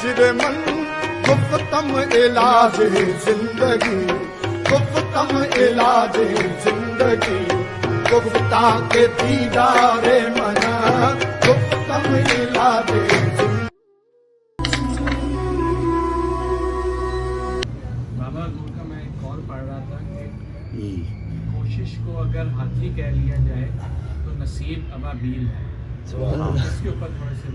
من گفتم علاج زندگی گفتم علاج زندگی گفتہ کے دیدار من گفتم علاج زندگی. بابا حضور کا میں ایک اور پڑھ رہا تھا کہ کوشش کو اگر ہاتھی کہہ لیا جائے تو نصیب ابابیل ہے. اس کے اوپر تھوڑے سے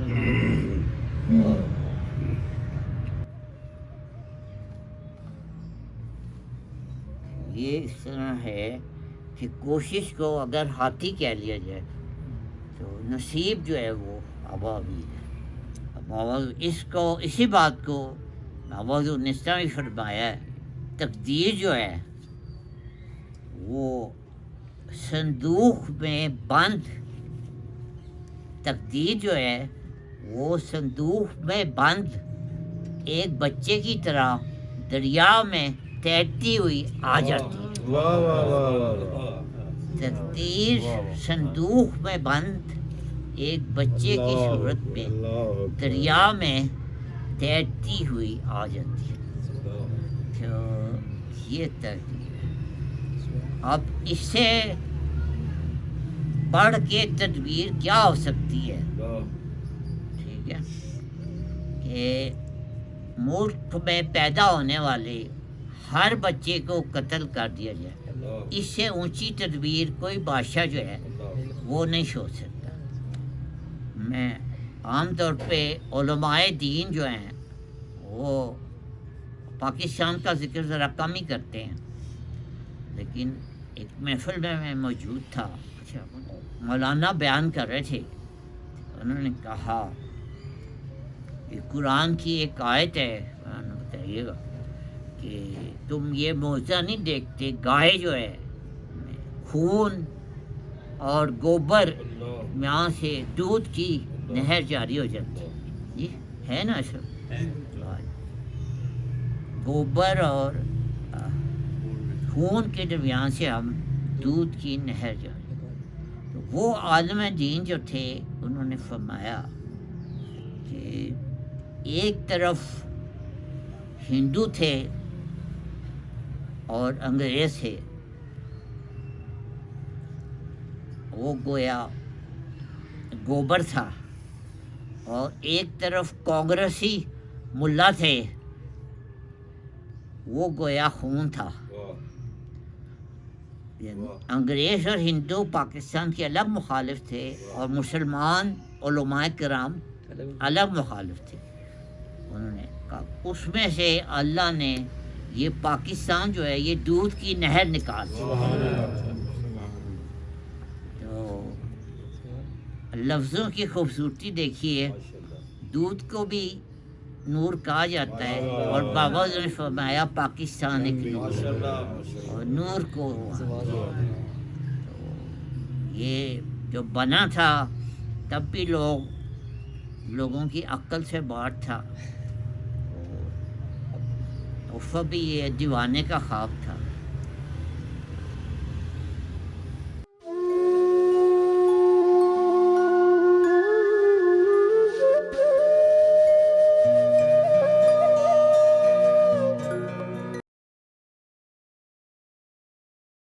یہ اس طرح ہے کہ کوشش کو اگر ہاتھی کہہ لیا جائے تو نصیب جو ہے وہ ابابیل ہے. اس کو اسی بات کو آواز النساء میں فرمایا ہے تقدیر جو ہے وہ صندوق میں بند تقدیر جو ہے وہ صندوق میں بند ایک بچے کی طرح دریا میں تیرتی ہوئی آ جاتی ہے. تقدیر صندوق میں بند ایک بچے کی صورت میں دریا میں تیرتی ہوئی آ جاتی ہے. تو یہ تقدیر ہے. اب اس سے بڑھ کے تدبیر کیا ہو سکتی ہے؟ ٹھیک ہے کہ ملک میں پیدا ہونے والے ہر بچے کو قتل کر دیا جائے. اس سے اونچی تدبیر کوئی بادشاہ جو ہے وہ نہیں سوچ سکتا. میں عام طور پہ علماء دین جو ہیں وہ پاکستان کا ذکر ذرا کم ہی کرتے ہیں، لیکن ایک محفل میں میں موجود تھا. مولانا بیان کر رہے تھے، انہوں نے کہا کہ قرآن کی ایک آیت ہے، بتائیے گا کہ تم یہ معجزہ نہیں دیکھتے گائے جو ہے خون اور گوبر یہاں سے دودھ کی نہر جاری ہو جاتی ہے. ہے نا سب گوبر اور خون کے درمیان سے ہم دودھ کی نہر جاری. تو وہ عالم دین جو تھے انہوں نے فرمایا کہ ایک طرف ہندو تھے اور انگریز تھے. وہ گویا گوبر تھا، اور ایک طرف کانگریسی ملا تھے، وہ گویا خون تھا. انگریز اور ہندو پاکستان کے الگ مخالف تھے اور مسلمان علماء کرام الگ مخالف تھے. انہوں نے کہا اس میں سے اللہ نے یہ پاکستان جو ہے یہ دودھ کی نہر نکال دی. تو لفظوں کی خوبصورتی دیکھیے، دودھ کو بھی نور کہا جاتا ہے، اور بابا نے فرمایا پاکستان ایک نور اور نور کو یہ جو بنا تھا تب بھی لوگوں کی عقل سے باہر تھا. بھی یہ دیوانے کا خواب تھا.